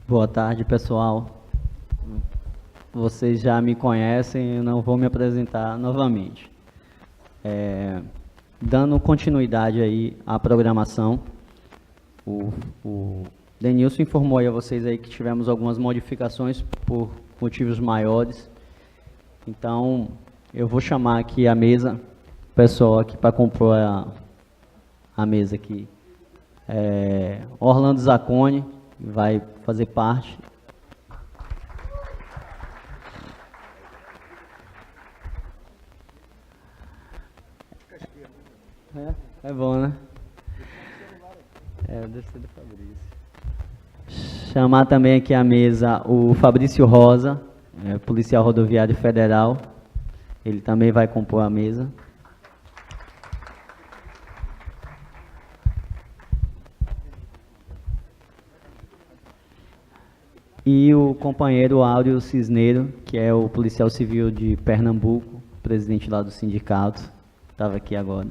Boa tarde, pessoal. Vocês já me conhecem, eu não vou me apresentar novamente. Dando continuidade aí à programação, o Denilson informou aí a vocês aí que tivemos algumas modificações por motivos maiores. Então, eu vou chamar aqui a mesa, o pessoal aqui para compor a mesa aqui. Orlando Zacconi vai fazer parte. É bom, né? Deve ser do Fabrício. Chamar também aqui à mesa o Fabrício Rosa, policial rodoviário federal. Ele também vai compor a mesa. E o companheiro Áureo Cisneiro, que é o policial civil de Pernambuco, presidente lá do sindicato, estava aqui agora.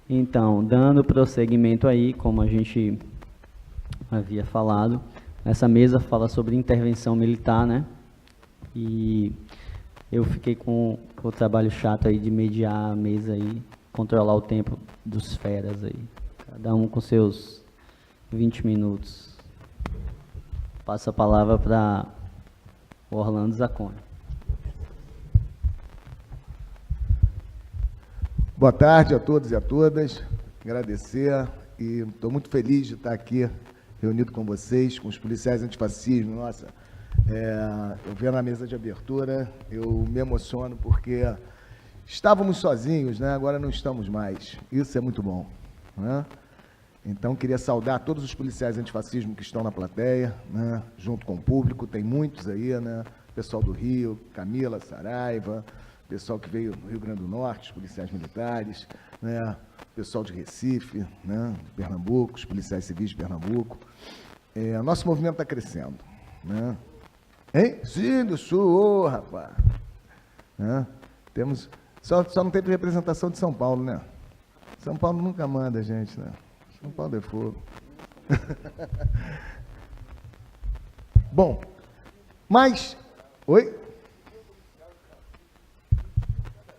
Então, dando prosseguimento aí, como a gente havia falado, essa mesa fala sobre intervenção militar, né? E eu fiquei com o trabalho chato aí de mediar a mesa aí, controlar o tempo dos feras aí. Cada um com seus 20 minutos. Passo a palavra para o Orlando Zacconi. Boa tarde a todos e a todas. Agradecer e estou muito feliz de estar aqui reunido com vocês, com os policiais antifascismo. Nossa, eu vendo a mesa de abertura, eu me emociono porque estávamos sozinhos, né? Agora não estamos mais. Isso é muito bom, né? Então, queria saudar todos os policiais antifascismo que estão na plateia, né? Junto com o público, tem muitos aí, né? Pessoal do Rio, Camila, Saraiva, pessoal que veio do Rio Grande do Norte, os policiais militares, né? Pessoal de Recife, né? De Pernambuco, os policiais civis de Pernambuco. Nosso movimento está crescendo, né? Hein? Sim, do Sul, ô, rapaz. Né? Temos... Só não teve representação de São Paulo, né? São Paulo nunca manda a gente, né? São Paulo é fogo. Bom, mas... Oi?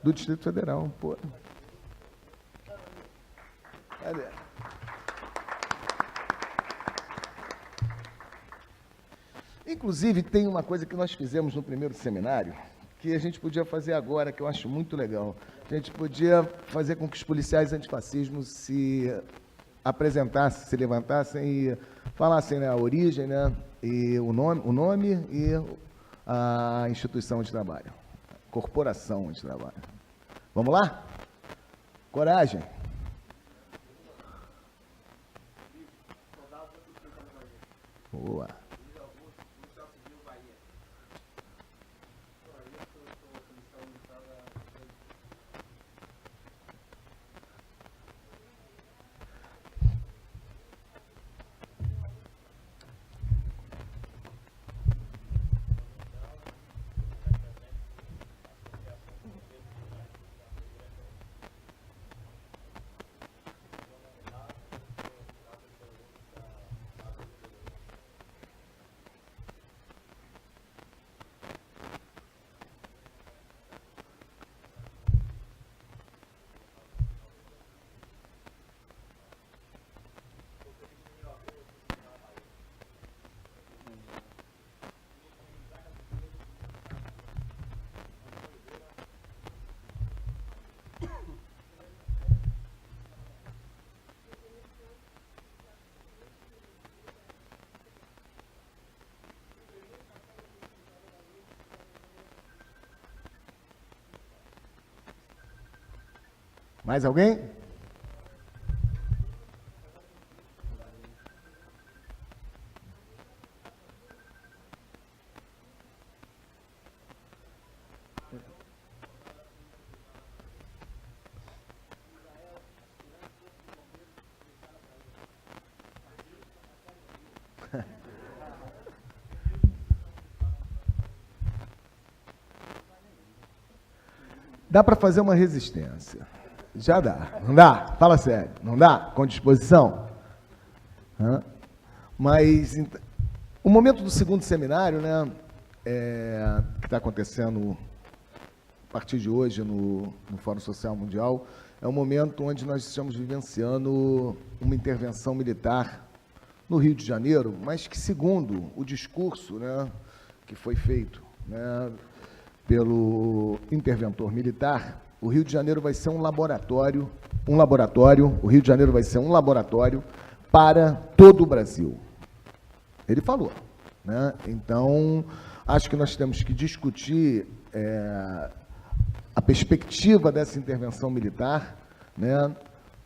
Do Distrito Federal, pô. Cadê? Inclusive, tem uma coisa que nós fizemos no primeiro seminário, que a gente podia fazer agora, que eu acho muito legal. A gente podia fazer com que os policiais antifascismo se apresentassem, se levantassem e falassem, né, a origem, né, e o nome e a instituição de trabalho. Corporação de trabalho. Vamos lá? Coragem. Boa. Mais alguém? Dá para fazer uma resistência. Já dá. Não dá? Fala sério. Não dá? Com disposição? Mas o momento do segundo seminário, né, que está acontecendo a partir de hoje no Fórum Social Mundial, é um momento onde nós estamos vivenciando uma intervenção militar no Rio de Janeiro, mas que, segundo o discurso, né, que foi feito, né, pelo interventor militar, o Rio de Janeiro vai ser um laboratório, o Rio de Janeiro vai ser um laboratório para todo o Brasil. Ele falou, né? Então, acho que nós temos que discutir a perspectiva dessa intervenção militar, né,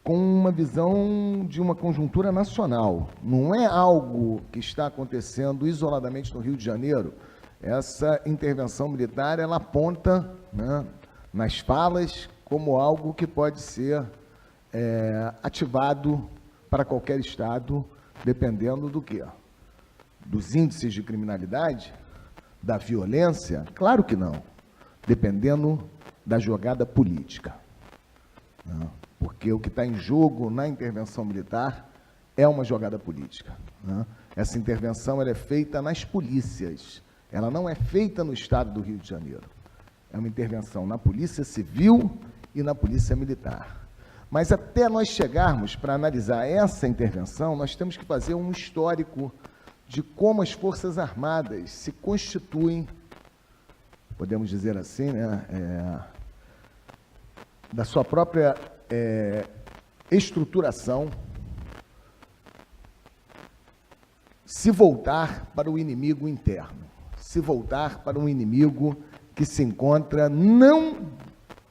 com uma visão de uma conjuntura nacional. Não é algo que está acontecendo isoladamente no Rio de Janeiro. Essa intervenção militar, ela aponta, né, nas falas como algo que pode ser ativado para qualquer estado, dependendo do quê? Dos índices de criminalidade, da violência? Claro que não. Dependendo da jogada política. Não. Porque o que está em jogo na intervenção militar é uma jogada política. Não. Essa intervenção ela é feita nas polícias. Ela não é feita no estado do Rio de Janeiro. É uma intervenção na Polícia Civil e na Polícia Militar. Mas até nós chegarmos para analisar essa intervenção, nós temos que fazer um histórico de como as Forças Armadas se constituem, podemos dizer assim, né, da sua própria estruturação, se voltar para o inimigo interno, se voltar para um inimigo que se encontra não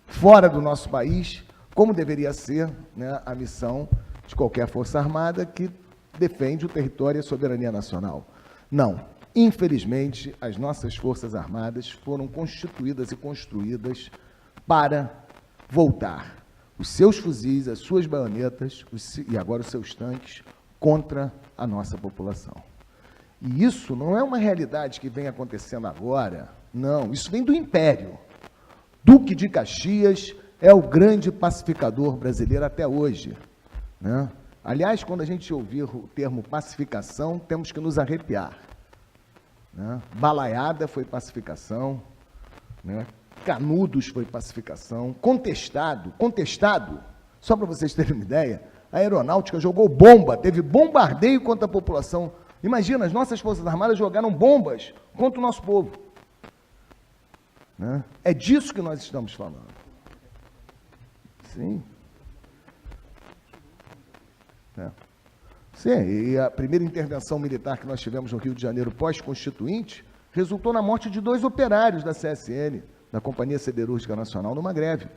fora do nosso país, como deveria ser, né, a missão de qualquer Força Armada que defende o território e a soberania nacional. Não. Infelizmente, as nossas Forças Armadas foram constituídas e construídas para voltar os seus fuzis, as suas baionetas e agora os seus tanques contra a nossa população. E isso não é uma realidade que vem acontecendo agora, não, isso vem do Império. Duque de Caxias é o grande pacificador brasileiro até hoje, né? Aliás, quando a gente ouvir o termo pacificação, temos que nos arrepiar, né? Balaiada foi pacificação, né? Canudos foi pacificação, contestado, só para vocês terem uma ideia, a aeronáutica jogou bomba, teve bombardeio contra a população. Imagina, as nossas Forças Armadas jogaram bombas contra o nosso povo, né? É disso que nós estamos falando. Sim. Sim, e a primeira intervenção militar que nós tivemos no Rio de Janeiro pós-constituinte resultou na morte de 2 operários da CSN, da Companhia Siderúrgica Nacional, numa greve.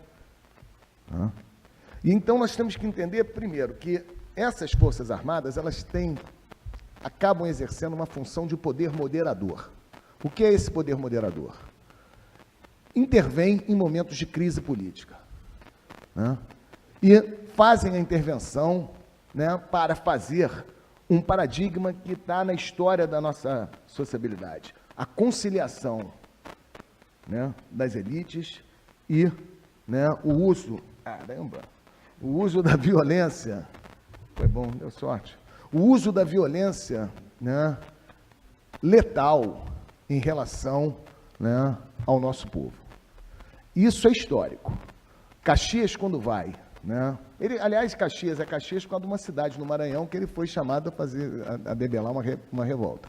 E então nós temos que entender, primeiro, que essas Forças Armadas, elas acabam exercendo uma função de poder moderador. O que é esse poder moderador? Intervém em momentos de crise política, né? E fazem a intervenção, né, para fazer um paradigma que está na história da nossa sociabilidade. A conciliação, né, das elites e, né, o uso da violência, foi bom, deu sorte, o uso da violência, né, letal em relação, né, ao nosso povo. Isso é histórico. Caxias, quando vai, né, aliás, Caxias por causa de uma cidade no Maranhão que ele foi chamado a debelar uma revolta.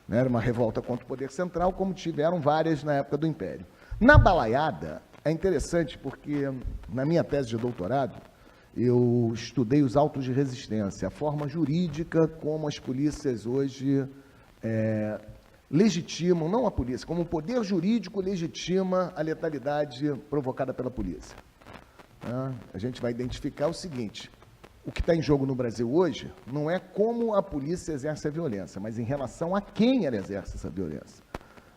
Né, era uma revolta contra o poder central, como tiveram várias na época do Império. Na balaiada, é interessante porque, na minha tese de doutorado, eu estudei os autos de resistência, a forma jurídica como as polícias hoje legitimam, não a polícia, como o poder jurídico legitima a letalidade provocada pela polícia. A gente vai identificar o seguinte: o que está em jogo no Brasil hoje não é como a polícia exerce a violência, mas em relação a quem ela exerce essa violência.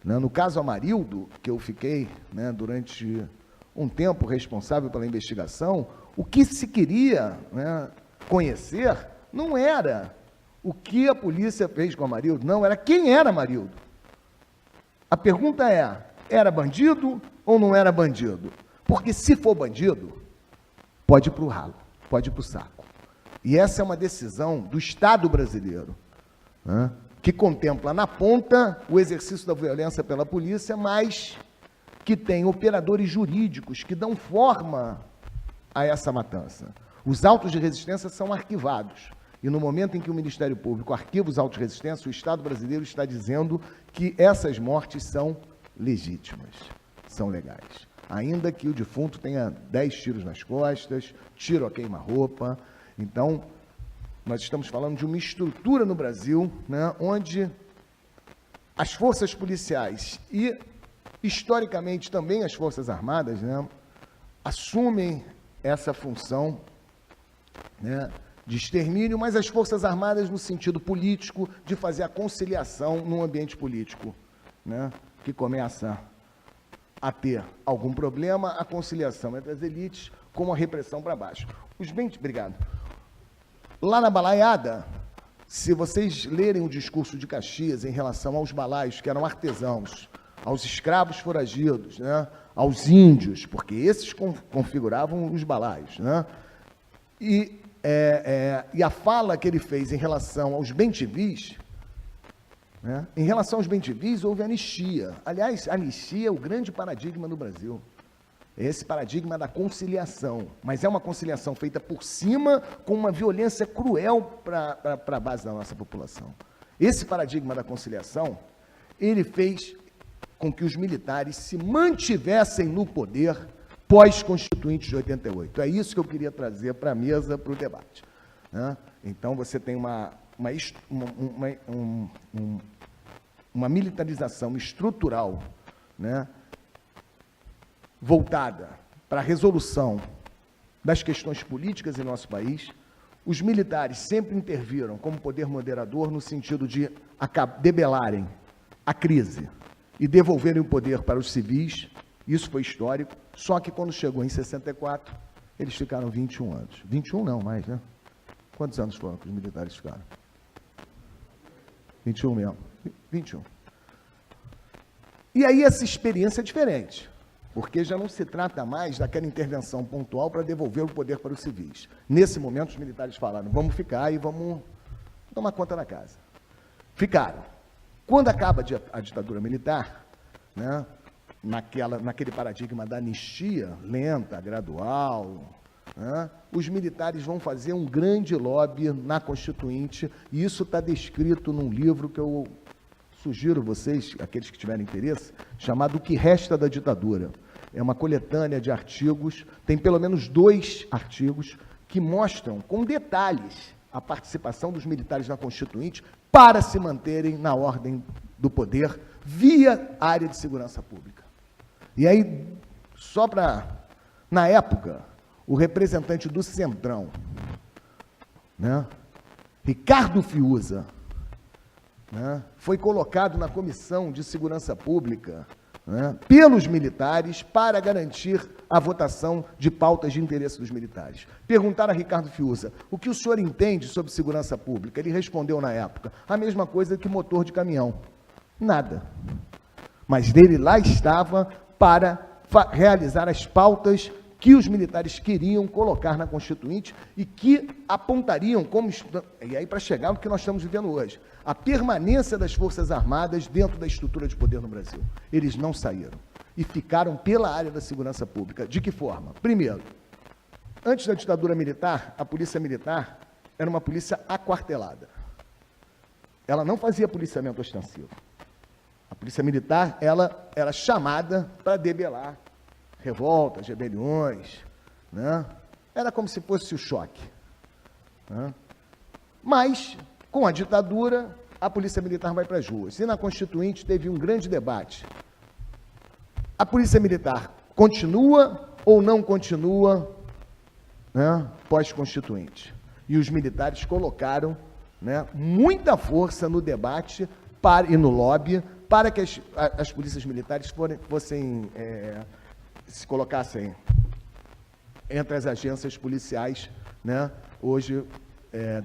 No caso Amarildo, que eu fiquei, né, durante um tempo responsável pela investigação, o que se queria, né, conhecer não era o que a polícia fez com Amarildo, não, era quem era Amarildo. A pergunta é, era bandido ou não era bandido? Porque se for bandido, pode ir para o ralo, pode ir para o saco. E essa é uma decisão do Estado brasileiro, né, que contempla na ponta o exercício da violência pela polícia, mas que tem operadores jurídicos que dão forma a essa matança. Os autos de resistência são arquivados. E no momento em que o Ministério Público arquiva os autos de resistência, o Estado brasileiro está dizendo que essas mortes são legítimas, são legais. Ainda que o defunto tenha 10 tiros nas costas, tiro a queima-roupa. Então, nós estamos falando de uma estrutura no Brasil, né, onde as forças policiais e, historicamente, também as Forças Armadas, né, assumem essa função, né, de extermínio, mas as Forças Armadas no sentido político, de fazer a conciliação num ambiente político, né, que começa a ter algum problema, a conciliação entre as elites com a repressão para baixo. Obrigado. Lá na balaiada, se vocês lerem o discurso de Caxias em relação aos balaios, que eram artesãos, aos escravos foragidos, né, aos índios, porque esses configuravam os balaios, né, e a fala que ele fez em relação aos bem-te-vis, né, em relação aos bem-te-vis, houve anistia. Aliás, anistia é o grande paradigma no Brasil. Esse paradigma da conciliação, mas é uma conciliação feita por cima com uma violência cruel para a base da nossa população. Esse paradigma da conciliação, ele fez com que os militares se mantivessem no poder pós-constituinte de 88. É isso que eu queria trazer para a mesa, para o debate, né? Então, você tem uma militarização estrutural, né, voltada para a resolução das questões políticas em nosso país. Os militares sempre interviram como poder moderador no sentido de debelarem a crise e devolverem o poder para os civis. Isso foi histórico, só que quando chegou em 64, eles ficaram 21 anos. 21 não, mais, né? Quantos anos foram que os militares ficaram? 21 mesmo. 21. E aí essa experiência é diferente, porque já não se trata mais daquela intervenção pontual para devolver o poder para os civis. Nesse momento, os militares falaram, vamos ficar e vamos tomar conta da casa. Ficaram. Quando acaba a ditadura militar, né, naquele paradigma da anistia lenta, gradual, né, os militares vão fazer um grande lobby na Constituinte, e isso está descrito num livro que eu sugiro vocês, aqueles que tiverem interesse, chamado O que Resta da Ditadura. É uma coletânea de artigos, tem pelo menos 2 artigos que mostram com detalhes a participação dos militares na Constituinte para se manterem na ordem do poder via área de segurança pública. E aí, só para... Na época, o representante do Centrão, né, Ricardo Fiuza, né, foi colocado na Comissão de Segurança Pública, né, pelos militares para garantir a votação de pautas de interesse dos militares. Perguntaram a Ricardo Fiuza, o que o senhor entende sobre segurança pública? Ele respondeu na época, a mesma coisa que motor de caminhão. Nada. Mas ele lá estava para realizar as pautas que os militares queriam colocar na Constituinte e que apontariam como... E aí, para chegar no que nós estamos vivendo hoje, a permanência das Forças Armadas dentro da estrutura de poder no Brasil. Eles não saíram e ficaram pela área da segurança pública. De que forma? Primeiro, antes da ditadura militar, a polícia militar era uma polícia aquartelada. Ela não fazia policiamento ostensivo. A polícia militar, ela era chamada para debelar revoltas, rebeliões, né? Era como se fosse o choque, né? Mas, com a ditadura, a polícia militar vai para as ruas. E na Constituinte teve um grande debate. A polícia militar continua ou não continua, né, pós-constituinte? E os militares colocaram, né, muita força no debate e no lobby para que as polícias militares se colocassem entre as agências policiais, né, hoje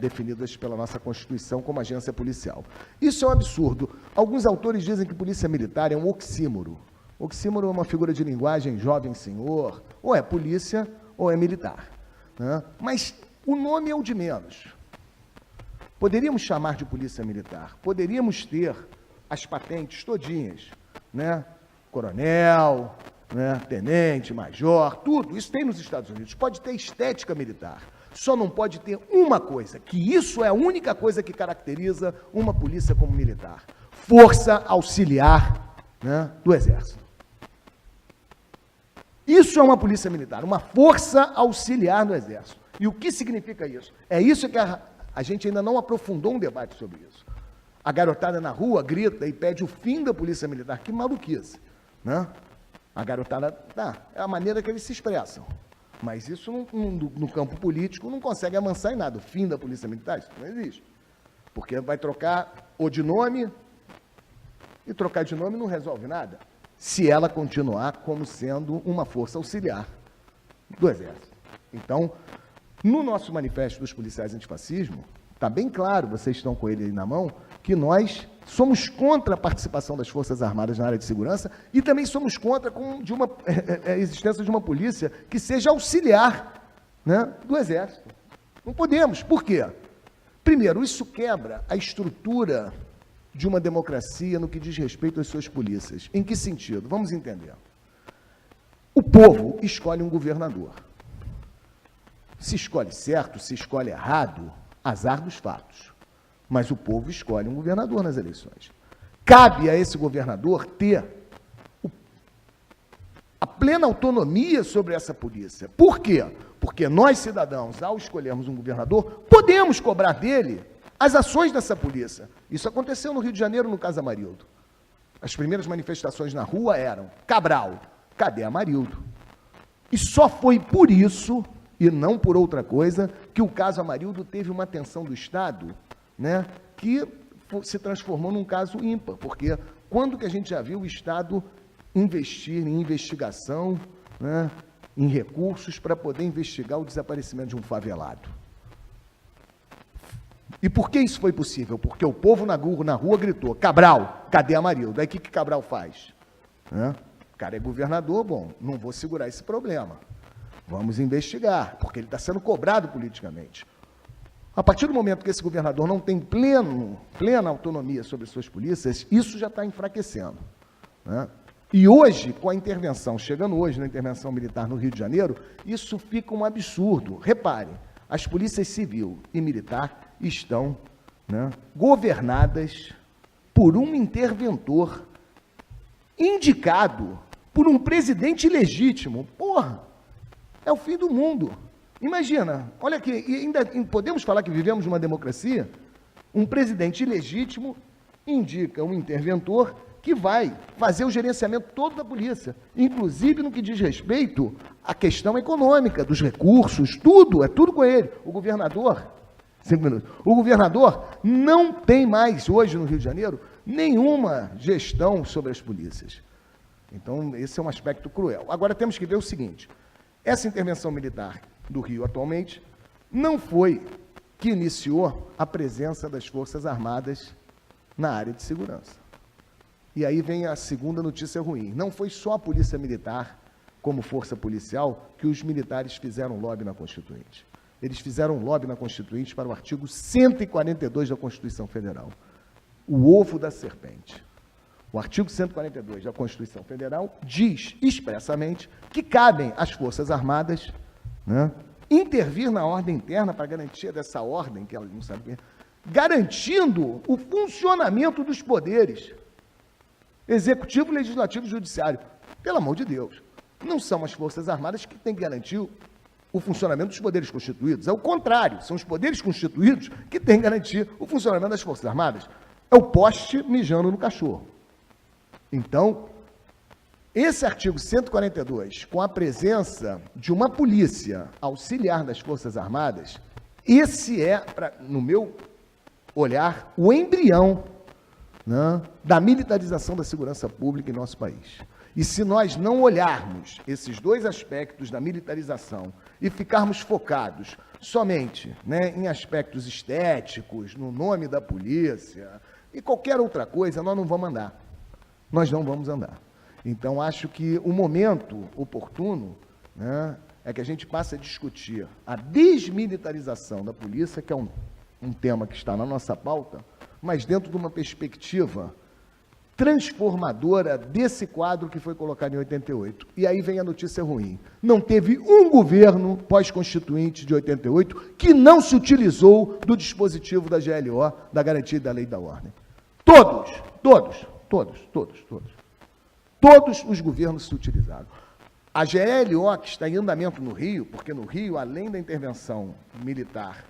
definidas pela nossa Constituição como agência policial. Isso é um absurdo. Alguns autores dizem que polícia militar é um oxímoro. Oxímoro é uma figura de linguagem jovem senhor, ou é polícia ou é militar, né? Mas o nome é o de menos. Poderíamos chamar de polícia militar, poderíamos ter as patentes todinhas, né? Coronel, né? Tenente, major, tudo, isso tem nos Estados Unidos. Pode ter estética militar, só não pode ter uma coisa, que isso é a única coisa que caracteriza uma polícia como militar: força auxiliar, né, do Exército. Isso é uma polícia militar, uma força auxiliar do Exército. E o que significa isso? É isso que a gente ainda não aprofundou um debate sobre isso. A garotada na rua grita e pede o fim da polícia militar. Que maluquice, né? A garotada, é a maneira que eles se expressam. Mas isso no campo político não consegue amansar em nada. O fim da polícia militar, isso não existe. Porque vai trocar ou de nome, e trocar de nome não resolve nada, se ela continuar como sendo uma força auxiliar do Exército. Então, no nosso manifesto dos policiais antifascismo, está bem claro, vocês estão com ele aí na mão, que nós somos contra a participação das Forças Armadas na área de segurança e também somos contra a existência de uma polícia que seja auxiliar, né, do Exército. Não podemos. Por quê? Primeiro, isso quebra a estrutura de uma democracia no que diz respeito às suas polícias. Em que sentido? Vamos entender. O povo escolhe um governador. Se escolhe certo, se escolhe errado, azar dos fatos. Mas o povo escolhe um governador nas eleições. Cabe a esse governador ter a plena autonomia sobre essa polícia. Por quê? Porque nós, cidadãos, ao escolhermos um governador, podemos cobrar dele as ações dessa polícia. Isso aconteceu no Rio de Janeiro, no caso Amarildo. As primeiras manifestações na rua eram: Cabral, cadê Amarildo? E só foi por isso, e não por outra coisa, que o caso Amarildo teve uma atenção do Estado, né, que se transformou num caso ímpar, porque quando que a gente já viu o Estado investir em investigação, né, em recursos para poder investigar o desaparecimento de um favelado? E por que isso foi possível? Porque o povo na rua gritou: Cabral, cadê Amarildo? Aí o que Cabral faz? O cara é governador, bom, não vou segurar esse problema. Vamos investigar, porque ele está sendo cobrado politicamente. A partir do momento que esse governador não tem plena autonomia sobre suas polícias, isso já está enfraquecendo, né? E hoje, com a intervenção, chegando hoje na intervenção militar no Rio de Janeiro, isso fica um absurdo. Reparem, as polícias civil e militar estão, né, governadas por um interventor indicado por um presidente ilegítimo. Porra, é o fim do mundo. Imagina, olha aqui, e ainda podemos falar que vivemos numa democracia? Um presidente ilegítimo indica um interventor que vai fazer o gerenciamento todo da polícia, inclusive no que diz respeito à questão econômica, dos recursos, tudo, é tudo com ele. O governador, 5 minutos, o governador não tem mais, hoje no Rio de Janeiro, nenhuma gestão sobre as polícias. Então, esse é um aspecto cruel. Agora, temos que ver o seguinte: essa intervenção militar do Rio atualmente não foi que iniciou a presença das Forças Armadas na área de segurança. E aí vem a segunda notícia ruim. Não foi só a Polícia Militar, como força policial, que os militares fizeram lobby na Constituinte. Eles fizeram lobby na Constituinte para o artigo 142 da Constituição Federal, o ovo da serpente. O artigo 142 da Constituição Federal diz expressamente que cabem às Forças Armadas, né, intervir na ordem interna para garantia dessa ordem, que ela não sabe, garantindo o funcionamento dos poderes executivo, legislativo e judiciário. Pelo amor de Deus, não são as Forças Armadas que têm que garantir o funcionamento dos poderes constituídos. É o contrário, são os poderes constituídos que têm que garantir o funcionamento das Forças Armadas. É o poste mijando no cachorro. Então, esse artigo 142, com a presença de uma polícia auxiliar das Forças Armadas, esse é, no meu olhar, o embrião, né, da militarização da segurança pública em nosso país. E se nós não olharmos esses dois aspectos da militarização e ficarmos focados somente, né, em aspectos estéticos, no nome da polícia e qualquer outra coisa, nós não vamos andar. Nós não vamos andar. Então, acho que o momento oportuno, né, é que a gente passe a discutir a desmilitarização da polícia, que é um tema que está na nossa pauta, mas dentro de uma perspectiva transformadora desse quadro que foi colocado em 88. E aí vem a notícia ruim. Não teve um governo pós-constituinte de 88 que não se utilizou do dispositivo da GLO, da garantia da lei e da ordem. Todos os governos se utilizaram. A GLO, que está em andamento no Rio, porque no Rio, além da intervenção militar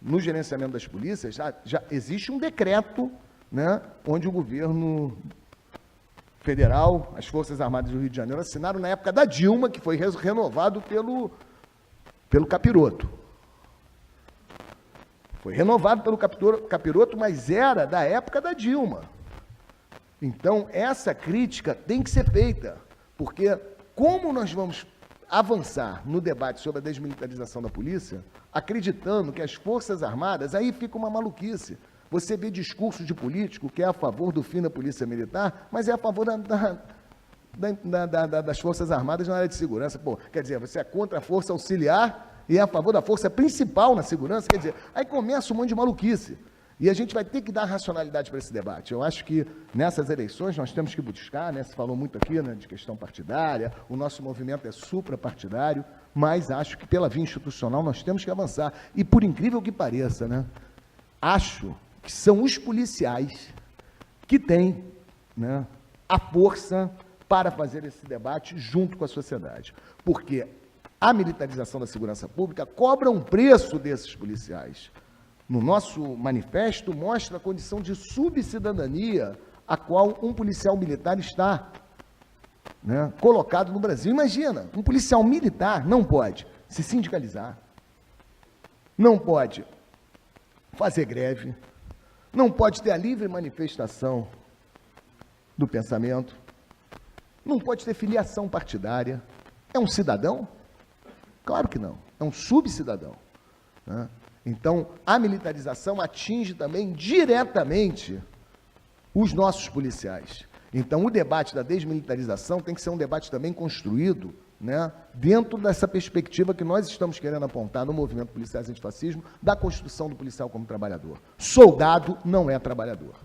no gerenciamento das polícias, já existe um decreto, né, onde o governo federal, as Forças Armadas do Rio de Janeiro, assinaram na época da Dilma, que foi renovado pelo Capiroto. Foi renovado pelo Capiroto, mas era da época da Dilma. Então, essa crítica tem que ser feita, porque como nós vamos avançar no debate sobre a desmilitarização da polícia, acreditando que as Forças Armadas, aí fica uma maluquice. Você vê discurso de político que é a favor do fim da polícia militar, mas é a favor das Forças Armadas na área de segurança. Pô, quer dizer, você é contra a força auxiliar e é a favor da força principal na segurança, quer dizer, aí começa um monte de maluquice. E a gente vai ter que dar racionalidade para esse debate. Eu acho que nessas eleições nós temos que buscar, né, se falou muito aqui, né, de questão partidária, o nosso movimento é suprapartidário, mas acho que pela via institucional nós temos que avançar. E por incrível que pareça, né, acho que são os policiais que têm, né, a força para fazer esse debate junto com a sociedade. Porque a militarização da segurança pública cobra um preço desses policiais. No nosso manifesto, mostra a condição de subcidadania a qual um policial militar está, né, colocado no Brasil. Imagina, um policial militar não pode se sindicalizar, não pode fazer greve, não pode ter a livre manifestação do pensamento, não pode ter filiação partidária. É um cidadão? Claro que não, é um subcidadão, né? Então, a militarização atinge também diretamente os nossos policiais. Então, o debate da desmilitarização tem que ser um debate também construído, né, dentro dessa perspectiva que nós estamos querendo apontar no movimento Policiais Antifascismo, da construção do policial como trabalhador. Soldado não é trabalhador.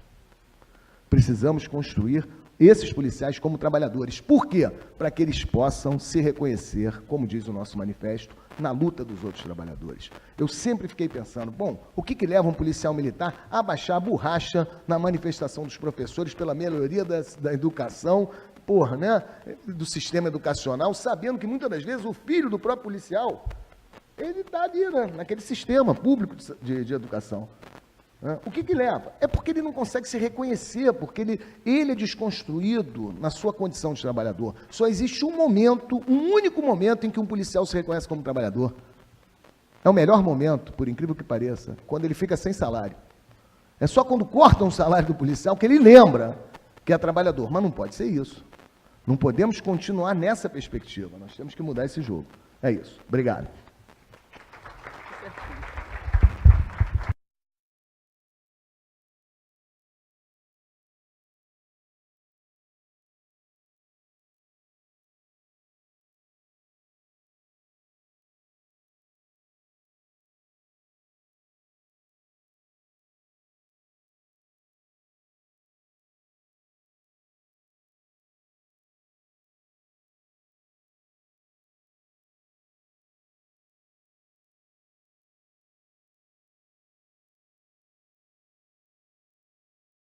Precisamos construir esses policiais como trabalhadores. Por quê? Para que eles possam se reconhecer, como diz o nosso manifesto, na luta dos outros trabalhadores. Eu sempre fiquei pensando, bom, o que leva um policial militar a baixar a borracha na manifestação dos professores pela melhoria da educação, porra, né, do sistema educacional, sabendo que muitas das vezes o filho do próprio policial, ele está ali, né, naquele sistema público de educação. O que leva? É porque ele não consegue se reconhecer, porque ele é desconstruído na sua condição de trabalhador. Só existe um momento, um único momento em que um policial se reconhece como trabalhador. É o melhor momento, por incrível que pareça, quando ele fica sem salário. É só quando cortam o salário do policial que ele lembra que é trabalhador. Mas não pode ser isso. Não podemos continuar nessa perspectiva. Nós temos que mudar esse jogo. É isso. Obrigado.